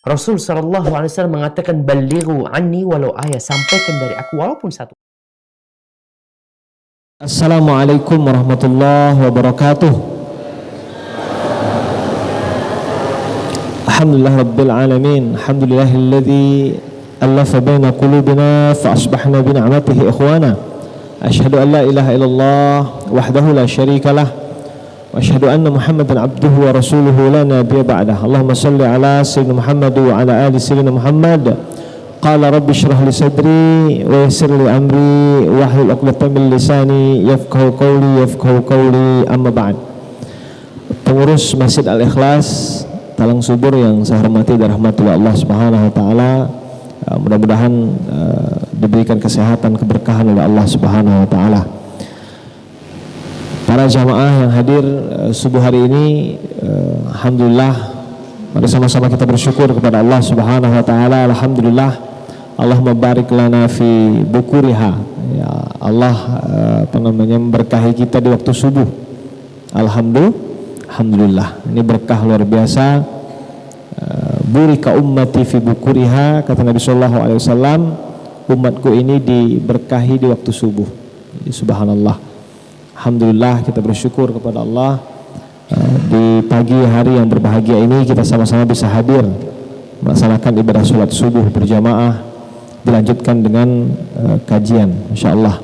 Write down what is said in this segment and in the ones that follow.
Rasul sallallahu alaihi wasallam mengatakan, "Ballighu anni walau ayat." Sampaikan dari aku walaupun satu. Assalamualaikum warahmatullahi wabarakatuh. Alhamdulillah rabbil alamin. Alhamdulillahilladzi alafa baina qulubina fa asbahna bi ni'matihi ikhwana. Asyhadu an la ilaha illallah wahdahu la syarikalah wa asyhadu anna Muhammadan abduhu wa rasuluhu la nabiyya ba'dah. Allahumma shalli ala sayyidina Muhammad wa ala ali sayyidina Muhammad. Qala rabbi shrah li sadri wa yassir li amri wahlul 'uqdatam min lisani yafqahu qawli amma ba'd. Pengurus Masjid Al-Ikhlas Talang Subur yang saya hormati dan rahmati Allah Subhanahu wa taala, mudah-mudahan diberikan kesehatan, keberkahan oleh Allah Subhanahu wa taala. Para jamaah yang hadir subuh hari ini, alhamdulillah, mari sama-sama kita bersyukur kepada Allah Subhanahu wa taala. Alhamdulillah, Allahumma barik lana fi bukuriha. Ya Allah, memberkahi kita di waktu subuh. Alhamdulillah, ini berkah luar biasa. Burika ummati fi bukuriha, kata Nabi sallallahu alaihi wasallam, umatku ini diberkahi di waktu subuh. Jadi, subhanallah, alhamdulillah, kita bersyukur kepada Allah. Di pagi hari yang berbahagia ini kita sama-sama bisa hadir melaksanakan ibadah sholat subuh berjamaah, dilanjutkan dengan kajian, insyaallah.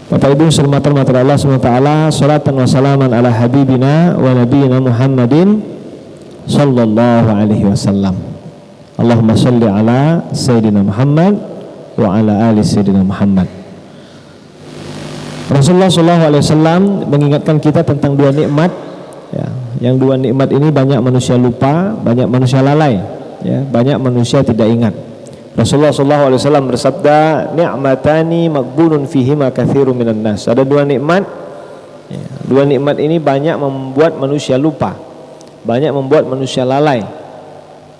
Bapak Ibu hormatan materi Allah SWT, salatan wa salaman ala habibina wa nabiyina Muhammadin sallallahu alaihi wasallam. Allahumma shalli ala sayyidina Muhammad wa ala ali sayyidina Muhammad. Rasulullah sallallahu alaihi wasallam mengingatkan kita tentang dua nikmat, ya, yang dua nikmat ini banyak manusia lupa, banyak manusia lalai, ya, banyak manusia tidak ingat. Rasulullah SAW bersabda, ni'matani maghbunun fihima katsirun minan nas. Ada dua nikmat, ya, dua nikmat ini banyak membuat manusia lupa, banyak membuat manusia lalai,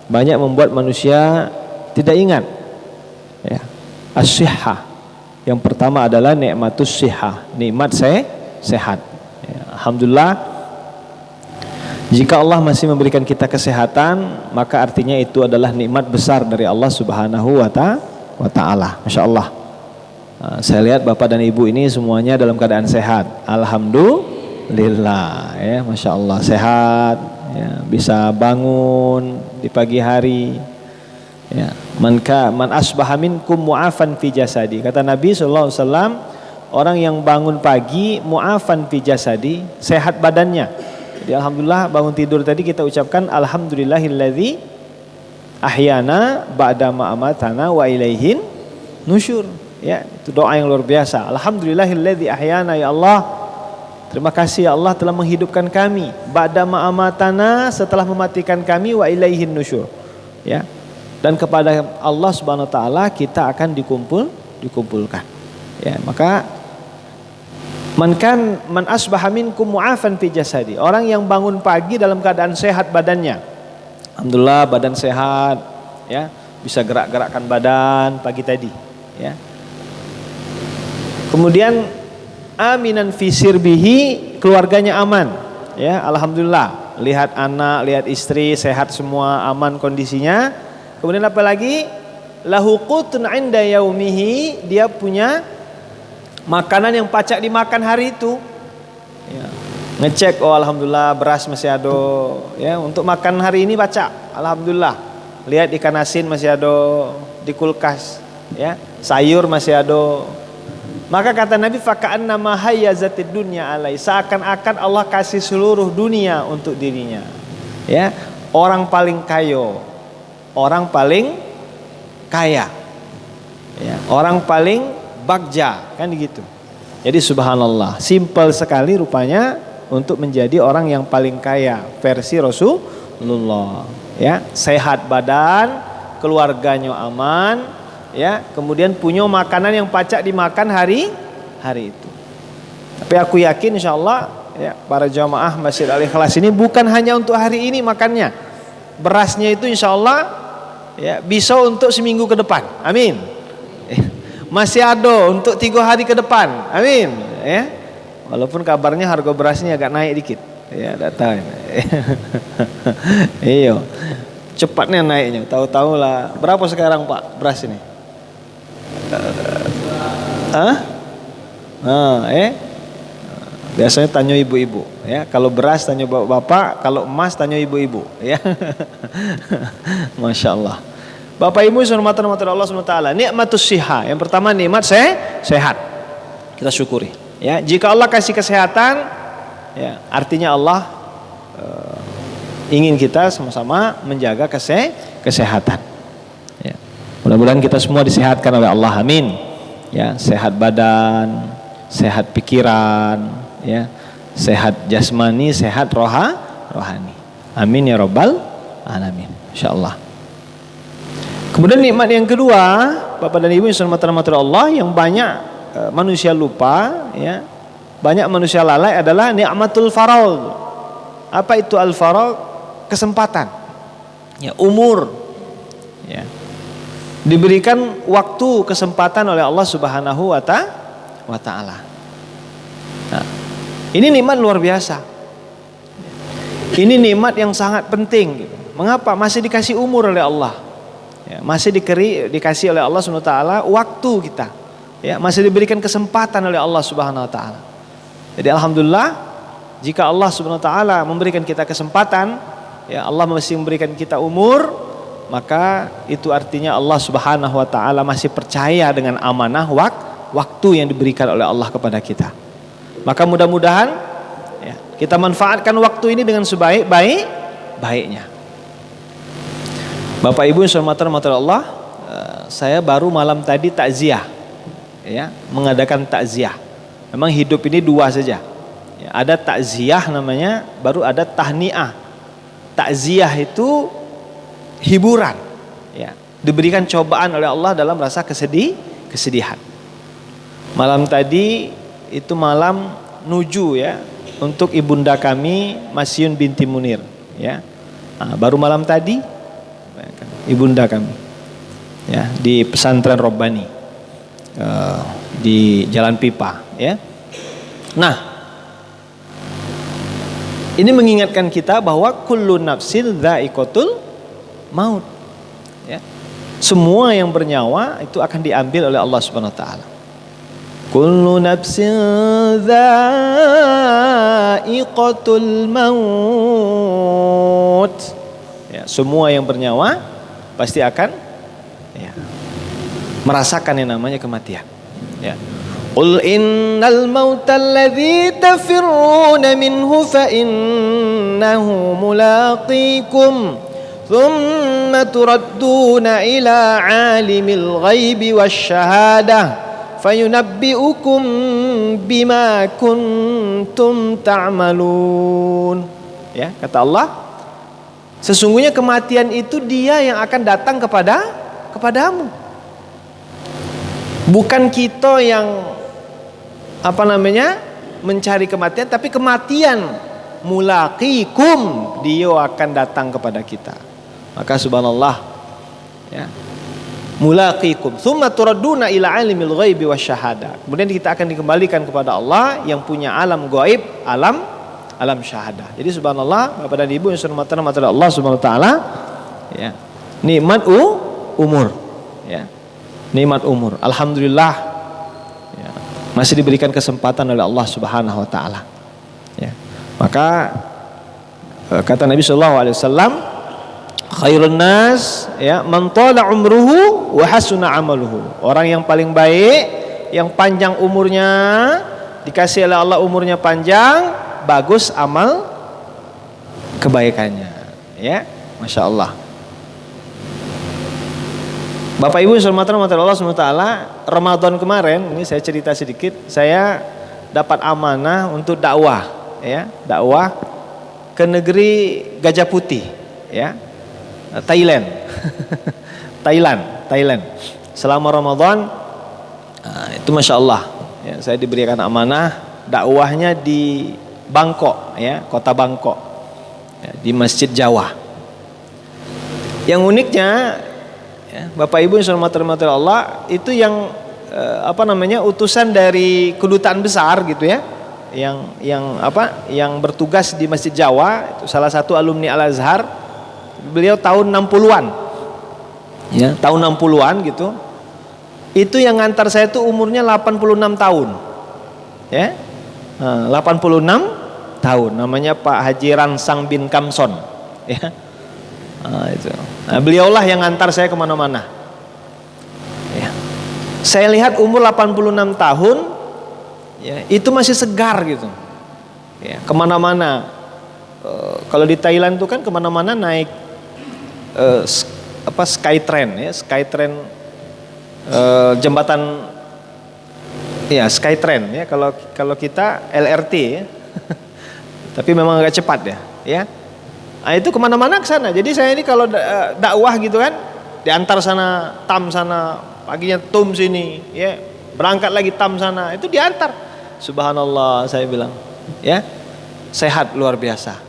banyak membuat manusia tidak ingat, ya. As-sihhah, yang pertama adalah nikmatus sihhah, nikmat sehat, ya. Alhamdulillah, jika Allah masih memberikan kita kesehatan, maka artinya itu adalah nikmat besar dari Allah Subhanahu wa ta'ala. Masya Allah, saya lihat Bapak dan Ibu ini semuanya dalam keadaan sehat. Alhamdulillah, ya, Masya Allah, sehat, ya, bisa bangun di pagi hari, ya. Man asbaha minkum mu'afan fi jasadi, kata Nabi SAW, orang yang bangun pagi mu'afan fi jasadi, sehat badannya. Jadi alhamdulillah, bangun tidur tadi kita ucapkan alhamdulillahilladzi ahyana ba'da ma amatana wa ilaihin nusyur, ya, itu doa yang luar biasa. Alhamdulillahilladzi ahyana, ya Allah, terima kasih ya Allah telah menghidupkan kami, ba'da ma amatana, setelah mematikan kami, wa ilaihin nusyur, ya, dan kepada Allah Subhanahu wa taala kita akan dikumpulkan, ya. Maka man asbaha minkum mu'afan fi jasadi, orang yang bangun pagi dalam keadaan sehat badannya. Alhamdulillah, badan sehat, ya, bisa gerak-gerakkan badan pagi tadi, ya. Kemudian aminan fi sirbihi, keluarganya aman, ya, alhamdulillah, lihat anak, lihat istri sehat semua, aman kondisinya. Kemudian apa lagi? Lahu qutun 'inda yaumihi, dia punya makanan yang pacak dimakan hari itu, ya. Ngecek, oh alhamdulillah beras masih ada, ya, untuk makan hari ini pacak, alhamdulillah. Lihat ikan asin masih ada di kulkas, ya, sayur masih ada. Maka kata Nabi, faka'anna ma hayyazatid dunya alai, seakan-akan Allah kasih seluruh dunia untuk dirinya, ya. Orang paling kaya, ya, orang paling bagja, kan gitu. Jadi subhanallah, simpel sekali rupanya untuk menjadi orang yang paling kaya versi Rasulullah, ya. Sehat badan, keluarganya aman, ya, kemudian punya makanan yang pacak dimakan hari itu. Tapi aku yakin insyaallah, ya, para jamaah Masjid Al-Ikhlas ini bukan hanya untuk hari ini makannya. Berasnya itu insyaallah, ya, bisa untuk seminggu ke depan. Amin. Masih ada untuk 3 hari ke depan, amin, ya. Walaupun kabarnya harga berasnya agak naik dikit, ya, datang. Iya. cepatnya naiknya. Tahu-tahu lah. Berapa sekarang Pak beras ini? Biasanya tanya ibu-ibu ya. Kalau beras tanya bapak, kalau emas tanya ibu-ibu ya. Masya Allah. Bapak Ibu hormatan Allah SWT. Nikmatus siha. Yang pertama nikmat sehat. Kita syukuri ya. Jika Allah kasih kesehatan ya, artinya Allah ingin kita sama-sama menjaga kesehatan ya. Mudah-mudahan kita semua disehatkan oleh Allah, amin ya. Sehat badan, sehat pikiran ya, sehat jasmani, sehat rohani, amin ya rabbal alamin, insyaallah. Kemudian nikmat yang kedua, Bapak dan Ibu yang dirahmati Allah, yang banyak manusia lupa ya, banyak manusia lalai, adalah nikmatul faragh. Apa itu al faragh? Kesempatan ya, umur ya, diberikan waktu, kesempatan oleh Allah Subhanahu wa ta'ala. Nah, ini nikmat luar biasa. Ini nikmat yang sangat penting gitu. Mengapa? Masih dikasih umur oleh Allah ya, masih dikasih oleh Allah Subhanahu wa ta'ala waktu kita ya, masih diberikan kesempatan oleh Allah Subhanahu wa ta'ala. Jadi alhamdulillah, jika Allah Subhanahu wa ta'ala memberikan kita kesempatan ya, Allah masih memberikan kita umur, maka itu artinya Allah Subhanahu wa ta'ala masih percaya dengan amanah waktu yang diberikan oleh Allah kepada kita. Maka mudah-mudahan ya, kita manfaatkan waktu ini dengan sebaik-baiknya. Bapak Ibu yang dirahmati Allah, saya baru malam tadi takziah ya, mengadakan takziah. Memang hidup ini dua saja ya, ada takziah namanya, baru ada tahniah. Takziah itu hiburan ya, diberikan cobaan oleh Allah dalam rasa kesedihan. Malam tadi itu malam nuju ya, untuk ibunda kami Masyun binti Munir ya. Nah, baru malam tadi ibunda kami ya, di pesantren Robbani di Jalan Pipa ya. Nah, ini mengingatkan kita bahwa kullu nafsin dha'iqatul maut ya. Semua yang bernyawa itu akan diambil oleh Allah Subhanahu wa taala. Kullu nafsin dha'iqatul maut ya, semua yang bernyawa pasti akan ya, merasakan yang namanya kematian ya. Qul innal mautal ladzi tafirruna minhu fa innahu mulaqikum thumma turadduna ila alimil ghaibi wasyahadah fayunabbi'ukum bima kuntum ta'malun ya. Kata Allah, sesungguhnya kematian itu dia yang akan datang kepadamu. Bukan kita yang mencari kematian, tapi kematian mulaqikum, dia akan datang kepada kita. Maka subhanallah ya, mulaqikum tsumma turadduna ila alimil ghaibi wasyahada. Kemudian kita akan dikembalikan kepada Allah yang punya alam gaib, alam syahadah. Jadi subhanallah, Bapak dan Ibu yang dirahmati Allah Subhanahu wa taala ya, nikmat umur ya, nikmat umur. Alhamdulillah ya, masih diberikan kesempatan oleh Allah Subhanahu wa taala ya. Maka kata Nabi sallallahu alaihi wasallam, khairun nas ya man tala umruhu wa hasuna amaluhu. Orang yang paling baik, yang panjang umurnya, dikasih oleh Allah umurnya panjang, bagus amal kebaikannya ya. Masya Allah. Bapak Ibu yang dirahmati Allah SWT, Ramadan kemarin ini saya cerita sedikit, saya dapat amanah untuk dakwah ya, dakwah ke negeri Gajah Putih ya, Thailand. Thailand selama Ramadan. Itu Masya Allah ya, saya diberikan amanah dakwahnya di Bangkok ya, kota Bangkok ya, di Masjid Jawa. Yang uniknya ya, Bapak Ibu yang dirahmati Allah, itu yang utusan dari kedutaan besar gitu ya, yang bertugas di Masjid Jawa, itu salah satu alumni Al Azhar beliau tahun 60-an. Ya, tahun 60-an gitu. Itu yang ngantar saya tuh umurnya 86 tahun. Ya. 86 tahun, namanya Pak Haji Ransang bin Kamson. Ya. Itu. Nah, beliaulah yang ngantar saya kemana-mana. Ya. Saya lihat umur 86 tahun, ya, itu masih segar gitu. Ya, kemana-mana. Kalau di Thailand tuh kan kemana-mana naik Skytrain, ya, Skytrain, jembatan, ya, Skytrain, ya. Kalau kita LRT, ya. Tapi memang agak cepat ya, ya. Nah, itu kemana-mana ke sana. Jadi saya ini kalau dakwah gitu kan, diantar sana, tam sana, paginya tum sini, ya, berangkat lagi tam sana, itu diantar. Subhanallah, saya bilang, ya, sehat luar biasa.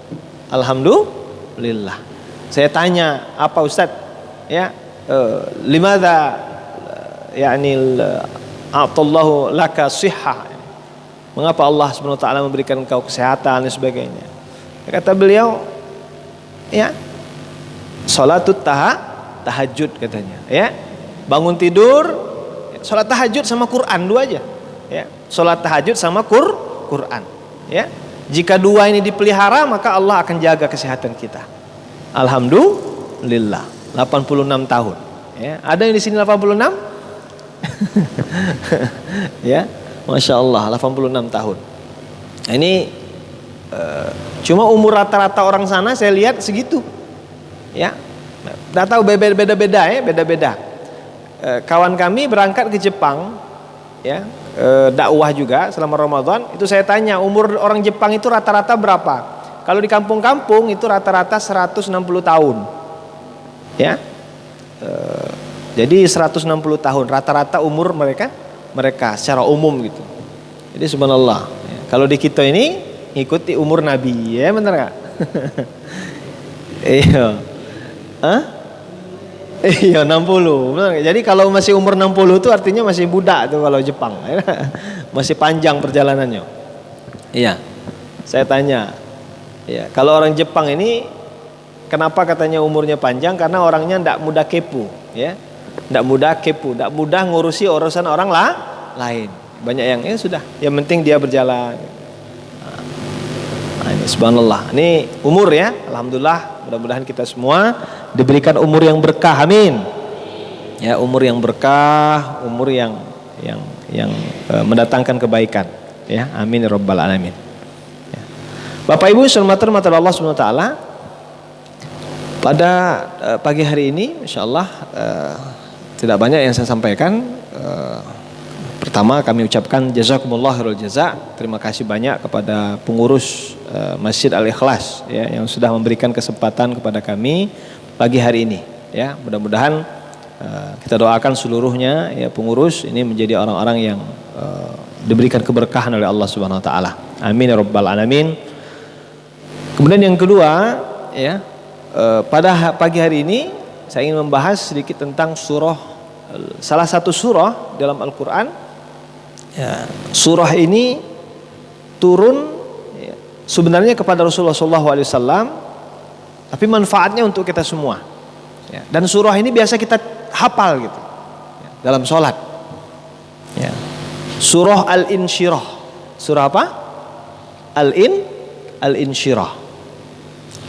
Alhamdulillah. Saya tanya, apa Ustaz? Ya, limadha yani a'tallahu laka sihah. Mengapa Allah Subhanahu wa taala memberikan engkau kesehatan dan sebagainya? Kata beliau, ya, salatut tahajud katanya, ya. Bangun tidur, salat tahajud sama Quran, dua aja. Ya, salat tahajud sama Quran, ya. Jika dua ini dipelihara, maka Allah akan jaga kesehatan kita. Alhamdulillah, 86 tahun. Ya, ada yang di sini 86? Ya, Masya Allah, 86 tahun. Nah, ini cuma umur rata-rata orang sana saya lihat segitu. Ya, nggak tahu beda-beda ya, beda-beda. Kawan kami berangkat ke Jepang, ya, dakwah juga selama Ramadan. Itu saya tanya umur orang Jepang itu rata-rata berapa? Kalau di kampung-kampung itu rata-rata 160 tahun. Ya, jadi 160 tahun rata-rata umur mereka secara umum gitu. Jadi subhanallah, ya. Kalau di kita ini ikuti umur Nabi, ya benar nggak? Iya, iya 60. Benar gak? Jadi kalau masih umur 60 itu artinya masih muda tuh kalau Jepang, masih panjang perjalanannya. Iya, saya tanya, ya, kalau orang Jepang ini kenapa katanya umurnya panjang? Karena orangnya tidak mudah kepo, ya. Tidak mudah kepo, tidak mudah ngurusi urusan orang lain. Banyak yang sudah, yang penting dia berjalan. Nah, ini subhanallah. Ini umur ya, alhamdulillah. Mudah-mudahan kita semua diberikan umur yang berkah, amin. Ya, umur yang berkah, umur yang mendatangkan kebaikan. Ya, amin ya rabbal alamin. Ya. Bapak Ibu hormati Allah Subhanahu wa taala. Pada pagi hari ini, insyaallah tidak banyak yang saya sampaikan. Pertama kami ucapkan jazakumullah khairul jaza. Terima kasih banyak kepada pengurus Masjid Al-Ikhlas, ya, yang sudah memberikan kesempatan kepada kami pagi hari ini. Ya, mudah-mudahan kita doakan seluruhnya, ya, pengurus ini menjadi orang-orang yang diberikan keberkahan oleh Allah Subhanahu wa taala. Amin ya rabbal alamin. Kemudian yang kedua, ya, pada pagi hari ini saya ingin membahas sedikit tentang salah satu surah dalam Al-Quran. Ya, surah ini turun, ya, sebenarnya kepada Rasulullah SAW, tapi manfaatnya untuk kita semua. Ya, dan surah ini biasa kita hafal gitu, ya, dalam sholat. Ya. Surah Al-Insyirah. Surah apa? Al-Insyirah.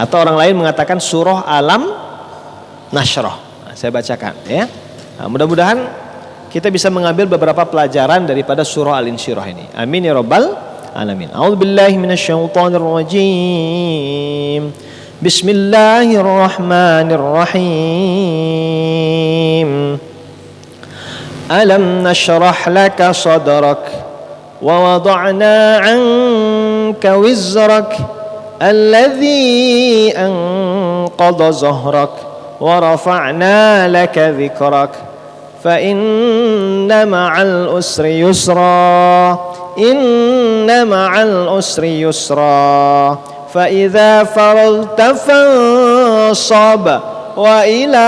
Atau orang lain mengatakan surah Alam Nashrah. Nah, saya bacakan, ya. Nah, mudah-mudahan kita bisa mengambil beberapa pelajaran daripada surah Al-Insyirah ini. Amin ya rabbal alamin. A'udzubillahi minasyaitonirrajim. Bismillahirrahmanirrahim. Alam nashrah laka sadrak wa wada'na 'anka wizrak alladhi anqadha zahrak wa rafa'na laka dhikrak fa inna ma'al usri yusra inna ma'al usri yusra fa idza faragta fansab wa ila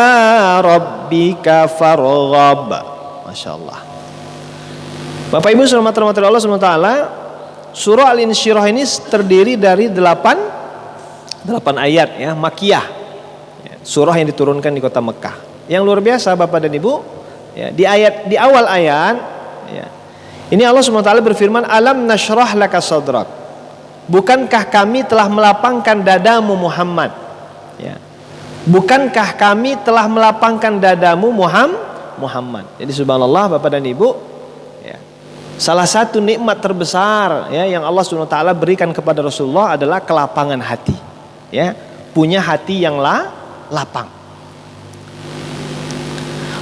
rabbika farghab. Masyaallah. Bapak Ibu hormati Allah Subhanahu wa taala, surah Al-Insyirah ini terdiri dari 8 ayat, ya, Makkiyah. Ya. surah yang diturunkan di kota Mekah. Yang luar biasa Bapak dan Ibu, ya, di awal ayat, ya, ini Allah SWT berfirman, alam nashrah laka sadrak, bukankah kami telah melapangkan dadamu Muhammad, ya. Bukankah kami telah melapangkan dadamu Muhammad. Jadi subhanallah Bapak dan Ibu, ya, salah satu nikmat terbesar, ya, yang Allah SWT berikan kepada Rasulullah adalah kelapangan hati, ya, punya hati yang lapang.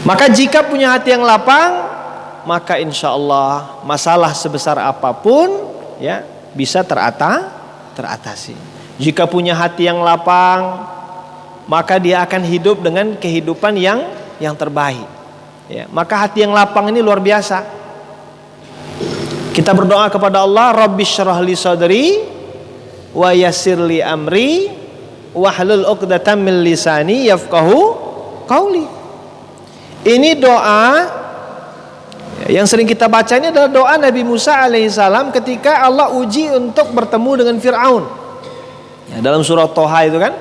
Maka jika punya hati yang lapang, maka insya Allah masalah sebesar apapun, ya, bisa teratasi. Jika punya hati yang lapang, maka dia akan hidup dengan kehidupan yang terbaik, ya. Maka hati yang lapang ini luar biasa. Kita berdoa kepada Allah, Rabbishrah li sadri wa yassir li amri wahlul 'uqdatam min lisani yafqahu qauli. Ini doa yang sering kita baca, ini adalah doa Nabi Musa alaihissalam ketika Allah uji untuk bertemu dengan Fir'aun, ya, dalam surah Toha itu kan,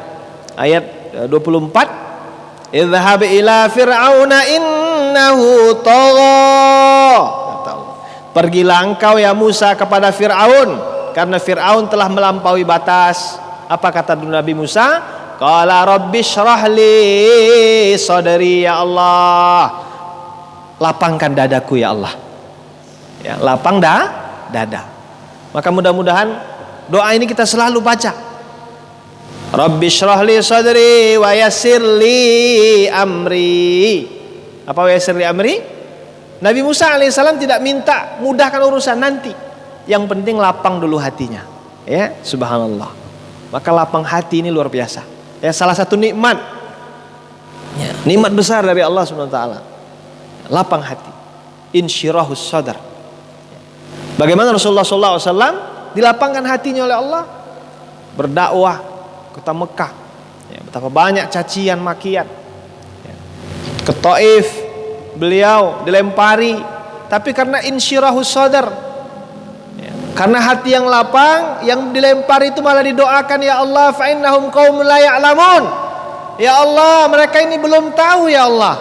ayat 24, idhhab ila fir'auna innahu tagha, pergilah engkau ya Musa kepada Fir'aun, karena Fir'aun telah melampaui batas. Apa kata Nabi Musa? Qala rabbi syrah li sadri, ya Allah, lapangkan dadaku ya Allah, ya, lapang dada. Maka mudah-mudahan doa ini kita selalu baca. Rabbi syrah li sadri wa yassir li amri. Apa wa yassir li amri? Nabi Musa alaihissalam tidak minta mudahkan urusan nanti, yang penting lapang dulu hatinya, ya, subhanallah. Maka lapang hati ini luar biasa, ya, salah satu nikmat, ya, nikmat besar dari Allah SWT, lapang hati, insyirahus sadar. Bagaimana Rasulullah SAW dilapangkan hatinya oleh Allah, berdakwah kota Mekah, ya, betapa banyak cacian makian, ya. Ke Taif beliau dilempari, tapi karena insyirahus sadar, ya, karena hati yang lapang, yang dilempari itu malah didoakan, ya Allah fa innahum qaumun la ya'lamun, ya Allah mereka ini belum tahu, ya Allah,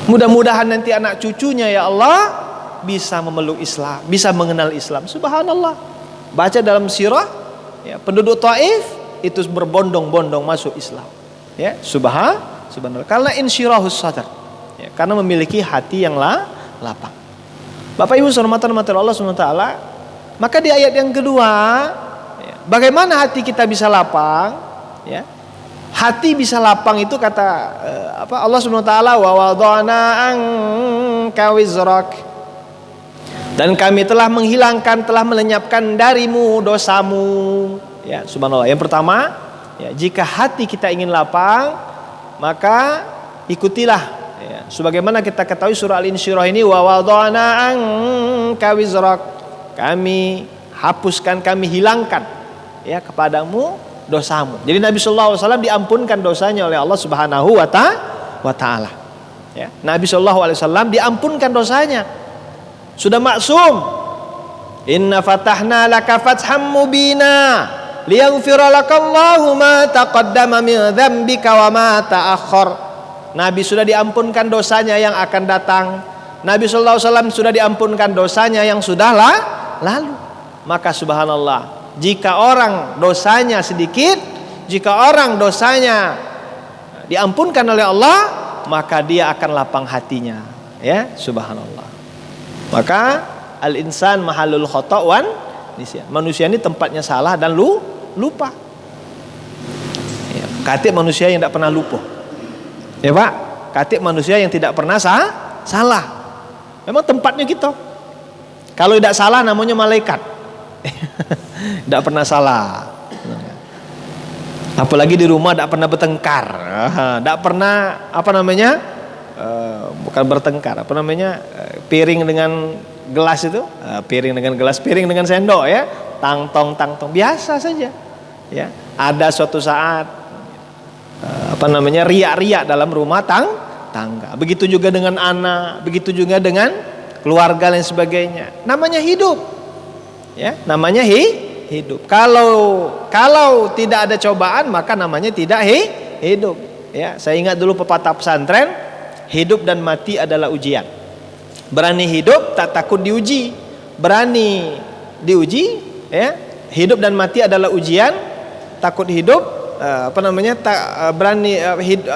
mudah-mudahan nanti anak cucunya ya Allah bisa memeluk Islam, bisa mengenal Islam. Subhanallah, baca dalam sirah, ya, penduduk Taif itu berbondong-bondong masuk Islam, ya, subhanallah, karena insyirahus sadar, ya, karena memiliki hati yang lapang. Bapak Ibu hormatan Allah SWT, maka di ayat yang kedua, ya, bagaimana hati kita bisa lapang, ya. Hati bisa lapang itu kata Allah SWT, wa wada'na anka wizrak, dan kami telah menghilangkan, telah melenyapkan darimu dosamu, ya, subhanallah. Yang pertama, ya, jika hati kita ingin lapang, maka ikutilah, ya, sebagaimana kita ketahui surah Al-Insyirah ini, wa wada'na anka wizrak, kami hapuskan, kami hilangkan, ya, kepadamu dosamu. Jadi Nabi SAW diampunkan dosanya oleh Allah Subhanahu wa Ta'ala, ya. Nabi SAW diampunkan dosanya, sudah maksum. Inna fatahna laka fatham mubina liyaghfira lakallahu ma taqaddama min dzambika wa ma ta'akhkhar. Nabi sudah diampunkan dosanya yang akan datang. Nabi sallallahu alaihi wasallam sudah diampunkan dosanya yang sudah lalu. Maka subhanallah, jika orang dosanya sedikit, jika orang dosanya diampunkan oleh Allah, maka dia akan lapang hatinya, ya, subhanallah. Maka al-insan mahalul khata' wan nisyan. Manusia ini tempatnya salah dan lupa. Ya, katib manusia yang tidak pernah lupa. Ya Pak, katib manusia yang tidak pernah salah. Memang tempatnya gitu. Kalau tidak salah namanya malaikat. Tidak pernah salah. Apalagi di rumah tidak pernah bertengkar. Tidak pernah bukan bertengkar, piring dengan gelas itu, piring dengan gelas, piring dengan sendok, ya, tangtong, biasa saja, ya. Ada suatu saat riak-riak dalam rumah tangga. Begitu juga dengan anak, begitu juga dengan keluarga dan sebagainya. Namanya hidup, ya, namanya hidup. Kalau tidak ada cobaan, maka namanya tidak hidup. Ya, saya ingat dulu pepatah pesantren, hidup dan mati adalah ujian. Berani hidup tak takut diuji. Berani diuji, ya. Hidup dan mati adalah ujian. Takut hidup, berani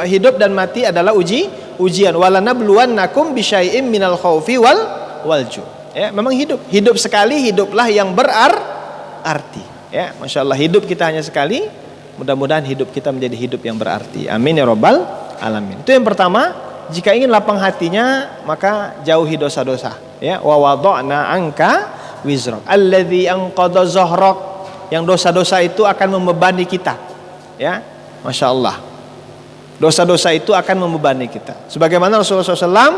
hidup dan mati adalah ujian. Walanabluwannakum bisyai'im minal khaufi wal ju'. Ya, memang hidup sekali, hiduplah yang berarti. Ya, Masya Allah, hidup kita hanya sekali. Mudah-mudahan hidup kita menjadi hidup yang berarti. Amin ya rabbal alamin. Itu yang pertama. Jika ingin lapang hatinya, maka jauhi dosa-dosa. Ya, wa wada'na anka wizrak alladzi anqadha zahrak. Yang dosa-dosa itu akan membebani kita. Ya, Masya Allah. Dosa-dosa itu akan membebani kita. Sebagaimana Rasulullah SAW,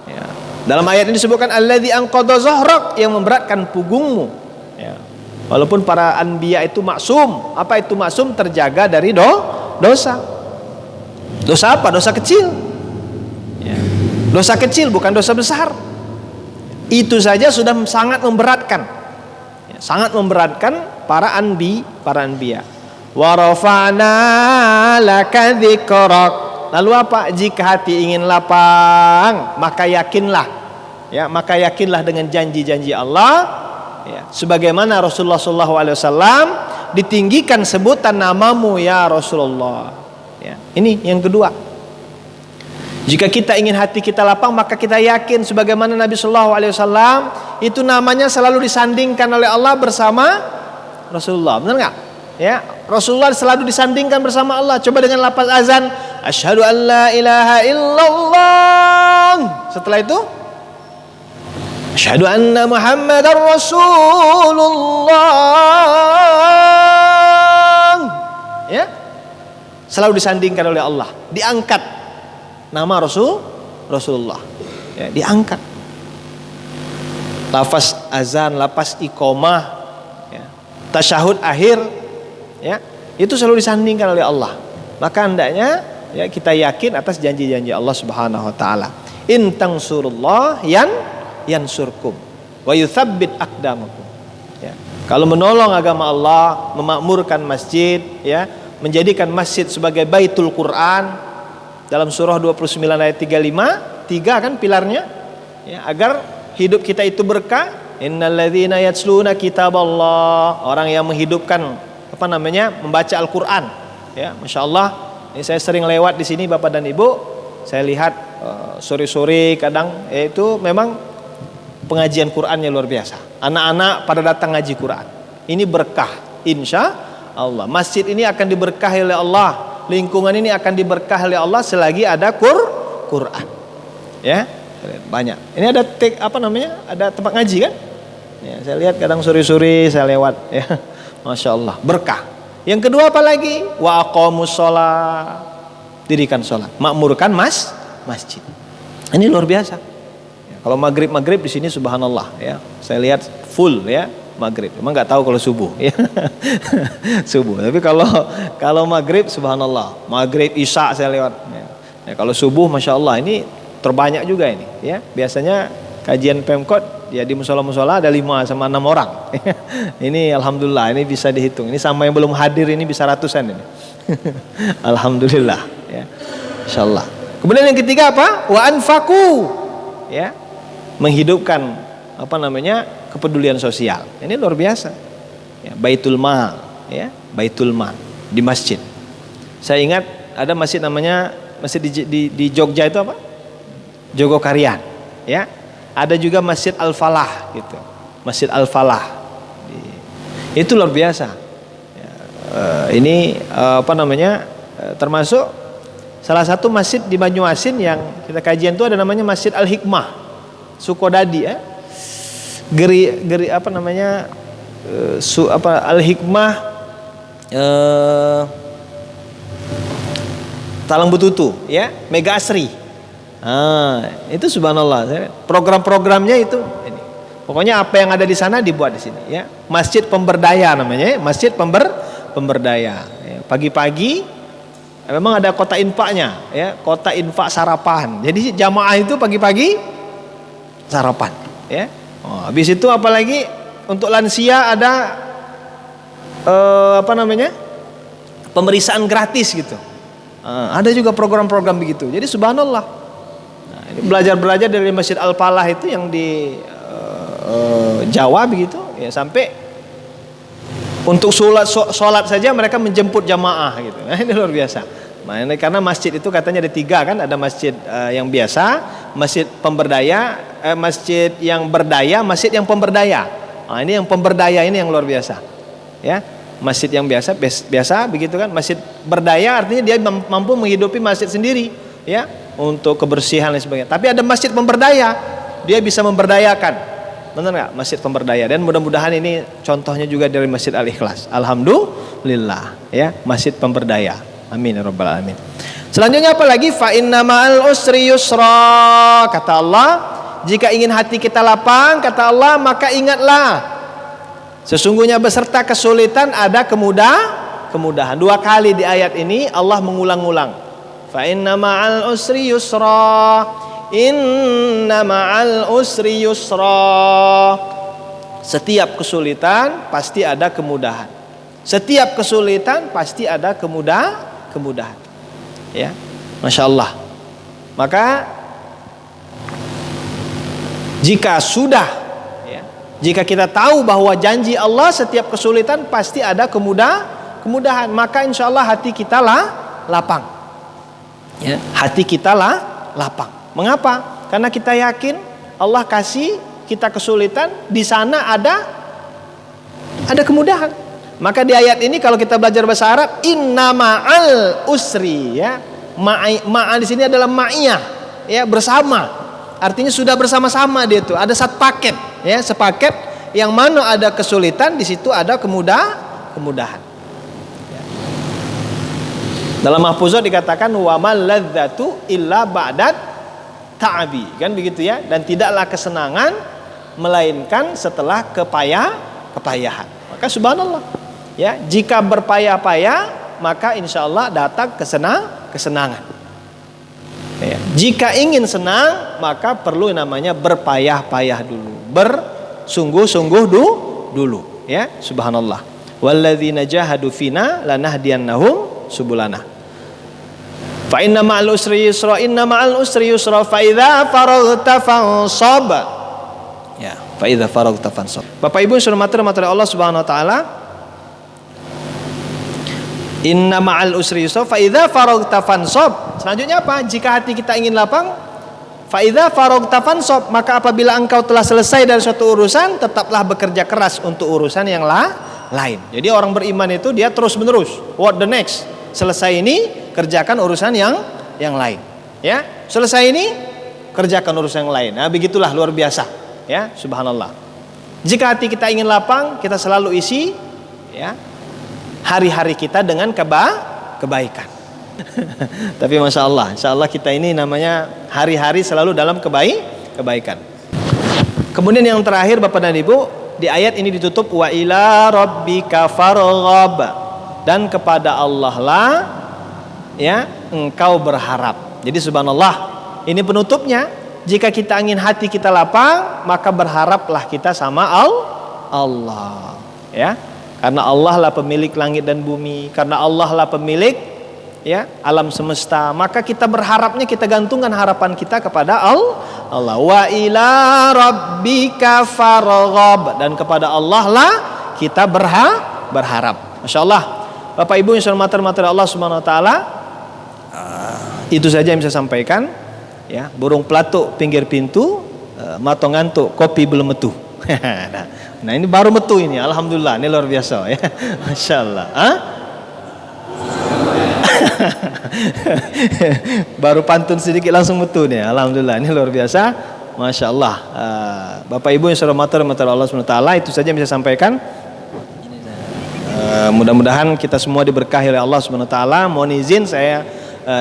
ya, dalam ayat ini disebutkan alladzi anqadha zahrak, yang memberatkan punggungmu. Ya. Walaupun para anbiya itu maksum. Apa itu maksum? Terjaga dari dosa. Dosa apa? Dosa kecil. Ya. Dosa kecil, bukan dosa besar. Itu saja sudah sangat memberatkan. Ya, sangat memberatkan para anbiya. Wa rafa'na laka dzikrak. Lalu apa? Jika hati ingin lapang, maka yakinlah. Ya, maka yakinlah dengan janji-janji Allah. Ya, sebagaimana Rasulullah SAW ditinggikan sebutan namamu ya Rasulullah. Ya, ini yang kedua. Jika kita ingin hati kita lapang, maka kita yakin sebagaimana Nabi SAW itu namanya selalu disandingkan oleh Allah bersama Rasulullah. Benar nggak? Ya, Rasulullah selalu disandingkan bersama Allah. Coba dengan lafaz azan, asyhadu an la ilaha illallah. Setelah itu, asyhadu anna Muhammadar Rasulullah. Ya, selalu disandingkan oleh Allah, diangkat nama Rasulullah. Ya, diangkat. Lafaz azan, lafaz iqamah, ya, tasyahud akhir, ya, itu selalu disandingkan oleh Allah. Maka hendaknya ya kita yakin atas janji-janji Allah Subhanahu wa taala. In tansurullah yansurkum wa yutsabbit aqdamakum. Ya. Kalau menolong agama Allah, memakmurkan masjid, ya, menjadikan masjid sebagai Baitul Quran, dalam surah 29 ayat 35, 3 kan pilarnya, ya, agar hidup kita itu berkah. Innalladzina yatsluna kitaballah, orang yang menghidupkan membaca Al-Qur'an. Ya, Masya Allah, ini saya sering lewat di sini Bapak dan Ibu, saya lihat sore-sore kadang, itu memang pengajian Qur'annya luar biasa. Anak-anak pada datang ngaji Qur'an. Ini berkah, insya Allah. Masjid ini akan diberkahi oleh Allah. Lingkungan ini akan diberkahi oleh Allah selagi ada Quran. Ya, banyak. Ini ada ada tempat ngaji kan? Ya, saya lihat kadang sore-sore saya lewat. Ya, Masya Allah, berkah. Yang kedua apa lagi? Wa aqamus shalah, dirikan sholat, makmurkan masjid. Ini luar biasa. Ya, kalau maghrib di sini subhanallah, ya, saya lihat full, ya. Maghrib, emang nggak tahu kalau subuh, ya. Subuh. Tapi kalau maghrib, subhanallah, maghrib isya saya lewat. Ya. Ya, kalau subuh, masya Allah, ini terbanyak juga ini. Ya, biasanya kajian Pemkot, ya di musola ada 5 sama 6 orang. Ini alhamdulillah, ini bisa dihitung. Ini sama yang belum hadir ini bisa ratusan ini. Alhamdulillah. Ya, insya Allah. Kemudian yang ketiga apa? Wa anfaku, ya, menghidupkan kepedulian sosial. Ini luar biasa. Ya, baitul mal, ya, baitul mal di masjid. Saya ingat ada masjid namanya masjid di Jogja itu apa? Jogokarian, ya. Ada juga Masjid Al-Falah gitu. Masjid Al-Falah. Itu luar biasa. Ya, ini termasuk salah satu masjid di Banyuasin yang kita kajian itu ada namanya Masjid Al-Hikmah. Sukodadi, ya. Al-Hikmah Talang Bututu, ya, Mega Asri. Itu subhanallah, program-programnya itu ini. Pokoknya apa yang ada di sana dibuat di sini, ya. Masjid Pemberdaya namanya, Masjid Pemberdaya. Ya, pagi-pagi memang ada kota infaknya, ya, kota infak sarapan. Jadi jamaah itu pagi-pagi sarapan, ya. Habis itu apalagi untuk lansia ada pemeriksaan gratis gitu. Ada juga program-program begitu. Jadi subhanallah. Nah, ini belajar dari Masjid Al-Falah itu yang di Jawa begitu, ya, sampai untuk sholat saja mereka menjemput jamaah gitu. Nah, ini luar biasa. Nah, ini karena masjid itu katanya ada 3 kan, ada masjid yang biasa, masjid pemberdaya, masjid yang berdaya, masjid yang pemberdaya. Nah, ini yang pemberdaya ini yang luar biasa. Ya, masjid yang biasa begitu kan. Masjid berdaya artinya dia mampu menghidupi masjid sendiri, ya, untuk kebersihan dan sebagainya. Tapi ada masjid pemberdaya, dia bisa memberdayakan. Benar nggak? Masjid pemberdaya. Dan mudah-mudahan ini contohnya juga dari Masjid Al-Ikhlas. Alhamdulillah, ya, masjid pemberdaya. Amin ya rabbal alamin. Selanjutnya apa lagi? Fa inna ma'al usri yusra. Kata Allah, jika ingin hati kita lapang, kata Allah, maka ingatlah, sesungguhnya beserta kesulitan ada kemudahan. 2 kali di ayat ini Allah mengulang-ulang. Fa inna ma'al usri yusra. Inna ma'al usri yusra. Setiap kesulitan pasti ada kemudahan. Setiap kesulitan pasti ada kemudahan. Ya, Masya Allah. Maka jika jika kita tahu bahwa janji Allah setiap kesulitan pasti ada kemudahan, maka insya Allah hati kita lapang. Ya, hati kita lapang. Mengapa? Karena kita yakin Allah kasih kita kesulitan, di sana ada kemudahan. Maka di ayat ini kalau kita belajar bahasa Arab, inna ma'al usri, ya. Ma'a di sini adalah ma'iyah, ya, bersama. Artinya sudah bersama-sama dia itu. Ada satu paket, ya, sepaket yang mana ada kesulitan, di situ ada kemudahan. Ya. Dalam Mahfuzat dikatakan wa mal ladzatu illa ba'dat ta'abi, kan begitu ya. Dan tidaklah kesenangan melainkan setelah kepayahan. Maka subhanallah, ya, jika berpayah-payah maka insya Allah datang kesenangan. Ya. Jika ingin senang maka perlu namanya berpayah-payah dulu, bersungguh-sungguh dulu, ya, subhanallah. Walladzina jahadu fina lanahdiyannahum subulana. Fa inna ma'al usri yusra, inna ma'al usri yusra, fa idza faraghta fansab. Ya, fa idza faraghta fansab. Bapak Ibu yang dirahmati Allah Subhanahu wa taala, inna ma'al usri yusra, fa idza faraghta fansab. Selanjutnya apa? Jika hati kita ingin lapang, fa idza faraghta fansab, maka apabila engkau telah selesai dari suatu urusan, tetaplah bekerja keras untuk urusan yang lain. Jadi orang beriman itu dia terus-menerus. What the next? Selesai ini kerjakan urusan yang lain, ya. Selesai ini kerjakan urusan yang lain. Nah, begitulah luar biasa, ya, subhanallah. Jika hati kita ingin lapang, kita selalu isi, ya, hari-hari kita dengan kebaikan. Tapi masya Allah, insya Allah kita ini namanya hari-hari selalu dalam kebaikan. Kemudian yang terakhir Bapak dan Ibu, di ayat ini ditutup wa ila rabbika farghab, dan kepada Allah lah, ya, engkau berharap. Jadi subhanallah, ini penutupnya. Jika kita ingin hati kita lapang, maka berharaplah kita sama Allah, ya. Karena Allah lah pemilik langit dan bumi, karena Allah lah pemilik, ya, alam semesta, maka kita berharapnya, kita gantungkan harapan kita kepada Allah. Wa ila rabbika farghab, dan kepada Allah lah kita berharap. Masya Allah. Bapak Ibu yang dirahmati Allah Subhanahu wa taala, itu saja yang bisa sampaikan, ya. Burung pelatuk pinggir pintu, matong ngantuk, kopi belum metu. Nah, ini baru metu ini, alhamdulillah, ini luar biasa, ya. Masya Allah. Baru pantun sedikit langsung metu nih, alhamdulillah, ini luar biasa, masya Allah. Bapak Ibu yang dirahmati Allah Subhanahu wa taala, itu saja yang bisa sampaikan. Mudah-mudahan kita semua diberkahi oleh Allah Subhanahu wa taala. Mohon izin saya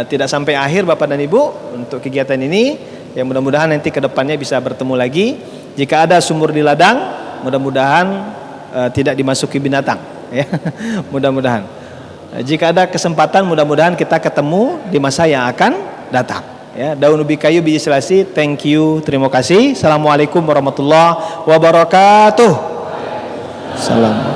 tidak sampai akhir Bapak dan Ibu untuk kegiatan ini. Ya, mudah-mudahan nanti ke depannya bisa bertemu lagi. Jika ada sumur di ladang, mudah-mudahan tidak dimasuki binatang, ya. Mudah-mudahan. Jika ada kesempatan, mudah-mudahan kita ketemu di masa yang akan datang, ya. Daun ubi kayu biji selasi. Thank you, terima kasih. Assalamualaikum warahmatullahi wabarakatuh. Salam.